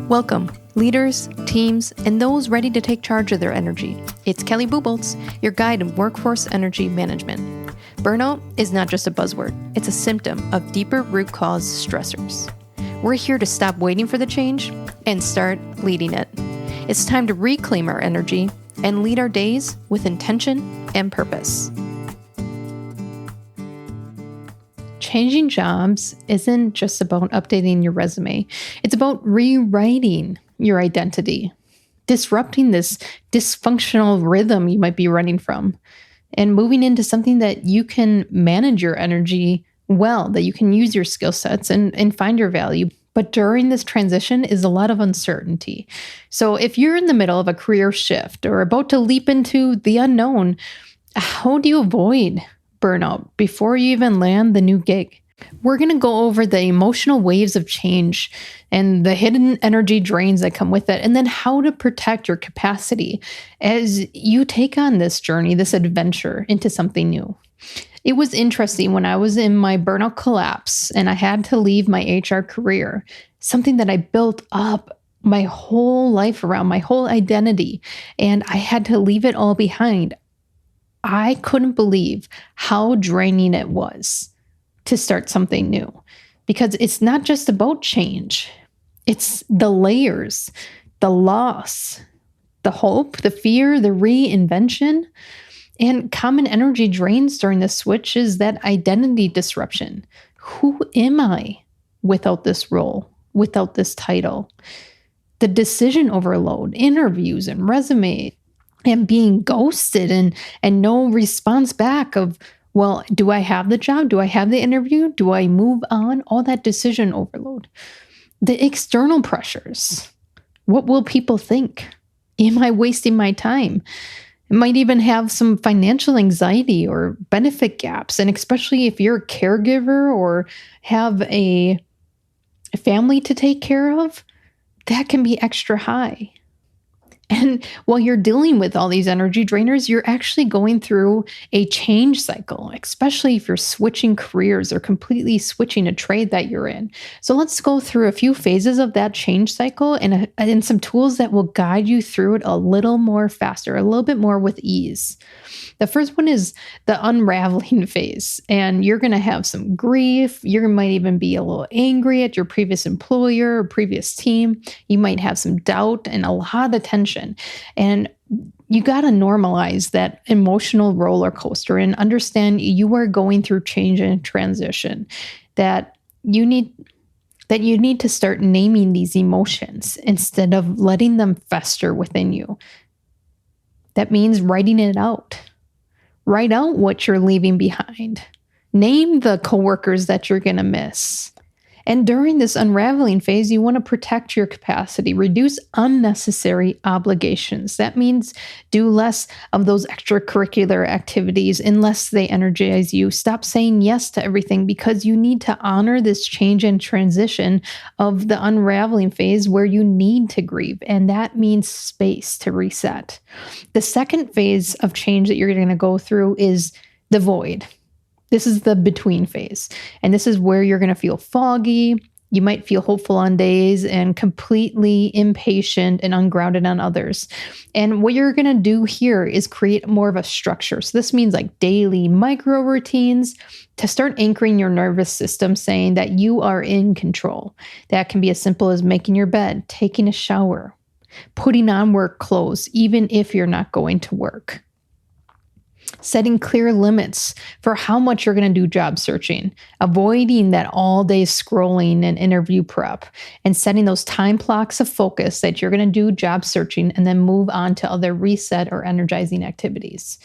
Welcome, leaders, teams, and those ready to take charge of their energy. It's Kelly Buboltz, your guide in workforce energy management. Burnout is not just a buzzword, it's a symptom of deeper root cause stressors. We're here to stop waiting for the change and start leading it. It's time to reclaim our energy and lead our days with intention and purpose. Changing jobs isn't just about updating your resume. It's about rewriting your identity, disrupting this dysfunctional rhythm you might be running from, and moving into something that you can manage your energy well, that you can use your skill sets and find your value. But during this transition is a lot of uncertainty. So if you're in the middle of a career shift or about to leap into the unknown, how do you avoid burnout before you even land the new gig? We're going to go over the emotional waves of change and the hidden energy drains that come with it, and then how to protect your capacity as you take on this journey, this adventure into something new. It was interesting when I was in my burnout collapse and I had to leave my HR career, something that I built up my whole life around, my whole identity, and I had to leave it all behind. I couldn't believe how draining it was to start something new, because it's not just about change. It's the layers, the loss, the hope, the fear, the reinvention, and common energy drains during the switch is that identity disruption. Who am I without this role, without this title? The decision overload, interviews and resume, and being ghosted and no response back of, well, do I have the job? Do I have the interview? Do I move on? All that decision overload. The external pressures. What will people think? Am I wasting my time? It might even have some financial anxiety or benefit gaps. And especially if you're a caregiver or have a family to take care of, that can be extra high. And while you're dealing with all these energy drainers, you're actually going through a change cycle, especially if you're switching careers or completely switching a trade that you're in. So let's go through a few phases of that change cycle and some tools that will guide you through it a little more faster, a little bit more with ease. The first one is the unraveling phase, and you're going to have some grief. You might even be a little angry at your previous employer or previous team. You might have some doubt and a lot of tension. And you got to normalize that emotional roller coaster and understand you are going through change and transition, that you need to start naming these emotions instead of letting them fester within you. That means writing it out. Write out what you're leaving behind. Name the coworkers that you're going to miss. And during this unraveling phase, you want to protect your capacity, reduce unnecessary obligations. That means do less of those extracurricular activities unless they energize you. Stop saying yes to everything because you need to honor this change and transition of the unraveling phase where you need to grieve. And that means space to reset. The second phase of change that you're going to go through is the void. This is the between phase. And this is where you're going to feel foggy. You might feel hopeful on days and completely impatient and ungrounded on others. And what you're going to do here is create more of a structure. So this means like daily micro routines to start anchoring your nervous system, saying that you are in control. That can be as simple as making your bed, taking a shower, putting on work clothes, even if you're not going to work. Setting clear limits for how much you're going to do job searching, avoiding that all-day scrolling and interview prep, and setting those time blocks of focus that you're going to do job searching and then move on to other reset or energizing activities.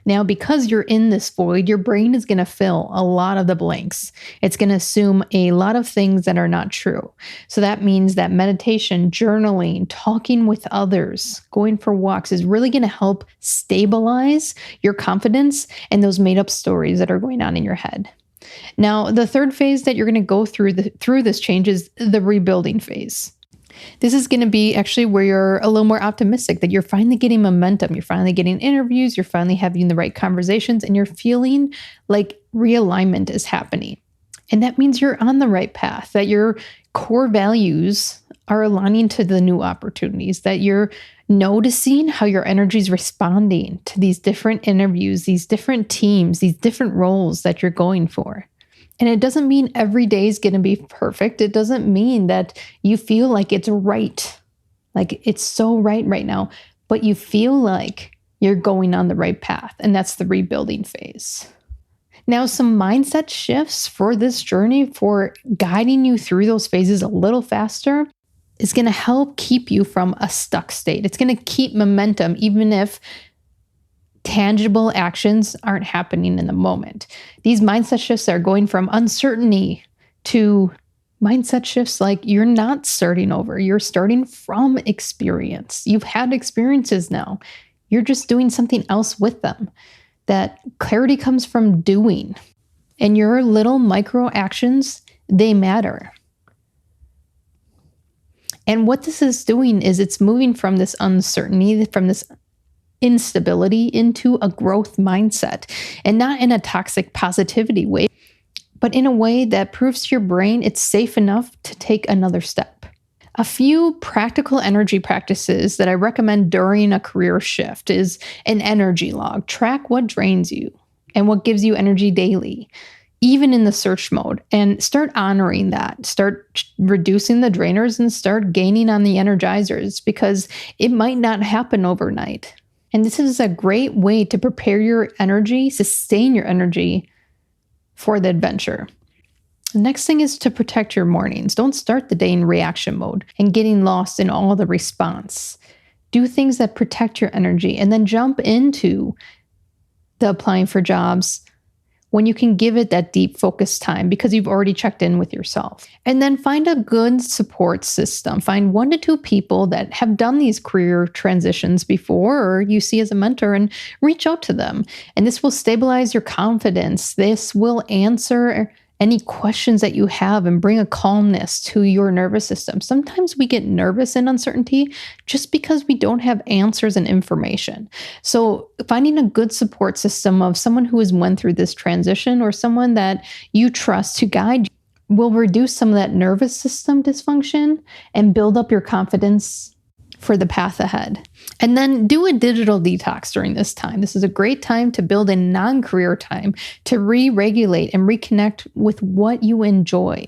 Now, because you're in this void, your brain is going to fill a lot of the blanks. It's going to assume a lot of things that are not true. So that means that meditation, journaling, talking with others, going for walks is really going to help stabilize your confidence and those made-up stories that are going on in your head. Now, the third phase that you're going to go through this change is the rebuilding phase. This is going to be actually where you're a little more optimistic, that you're finally getting momentum. You're finally getting interviews. You're finally having the right conversations, and you're feeling like realignment is happening. And that means you're on the right path, that your core values are aligning to the new opportunities, that you're noticing how your energy is responding to these different interviews, these different teams, these different roles that you're going for. And it doesn't mean every day is going to be perfect. It doesn't mean that you feel like it's right, like it's so right now, but you feel like you're going on the right path. And that's the rebuilding phase. Now, some mindset shifts for this journey, for guiding you through those phases a little faster, is going to help keep you from a stuck state. It's going to keep momentum, even if tangible actions aren't happening in the moment. These mindset shifts are going from uncertainty to mindset shifts like you're not starting over. You're starting from experience. You've had experiences now. You're just doing something else with them. That clarity comes from doing. And your little micro actions, they matter. And what this is doing is it's moving from this uncertainty, from this instability into a growth mindset, and not in a toxic positivity way, but in a way that proves to your brain it's safe enough to take another step. A few practical energy practices that I recommend during a career shift is an energy log. Track what drains you and what gives you energy daily, even in the search mode, and start honoring that. Start reducing the drainers and start gaining on the energizers, because it might not happen overnight. And this is a great way to prepare your energy, sustain your energy for the adventure. The next thing is to protect your mornings. Don't start the day in reaction mode and getting lost in all the response. Do things that protect your energy, and then jump into the applying for jobs when you can give it that deep focus time, because you've already checked in with yourself. And then find a good support system. Find 1 to 2 people that have done these career transitions before, or you see as a mentor, and reach out to them. And this will stabilize your confidence. This will answer any questions that you have and bring a calmness to your nervous system. Sometimes we get nervous in uncertainty just because we don't have answers and information. So finding a good support system of someone who has went through this transition, or someone that you trust to guide you, will reduce some of that nervous system dysfunction and build up your confidence for the path ahead. And then do a digital detox during this time. This is a great time to build in non-career time, to re-regulate and reconnect with what you enjoy.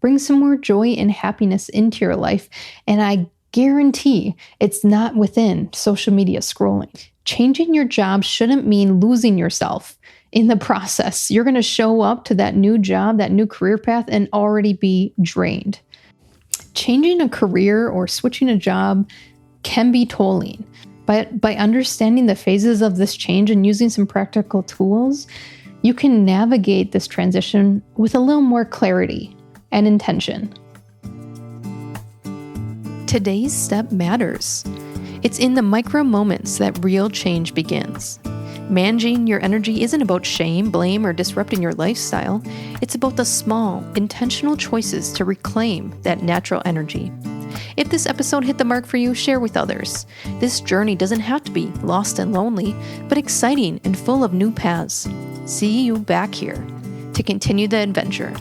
Bring some more joy and happiness into your life. And I guarantee it's not within social media scrolling. Changing your job shouldn't mean losing yourself in the process. You're going to show up to that new job, that new career path, and already be drained. Changing a career or switching a job can be tolling, but by understanding the phases of this change and using some practical tools, you can navigate this transition with a little more clarity and intention. Today's step matters. It's in the micro moments that real change begins. Managing your energy isn't about shame, blame, or disrupting your lifestyle. It's about the small, intentional choices to reclaim that natural energy. If this episode hit the mark for you, share with others. This journey doesn't have to be lost and lonely, but exciting and full of new paths. See you back here to continue the adventure.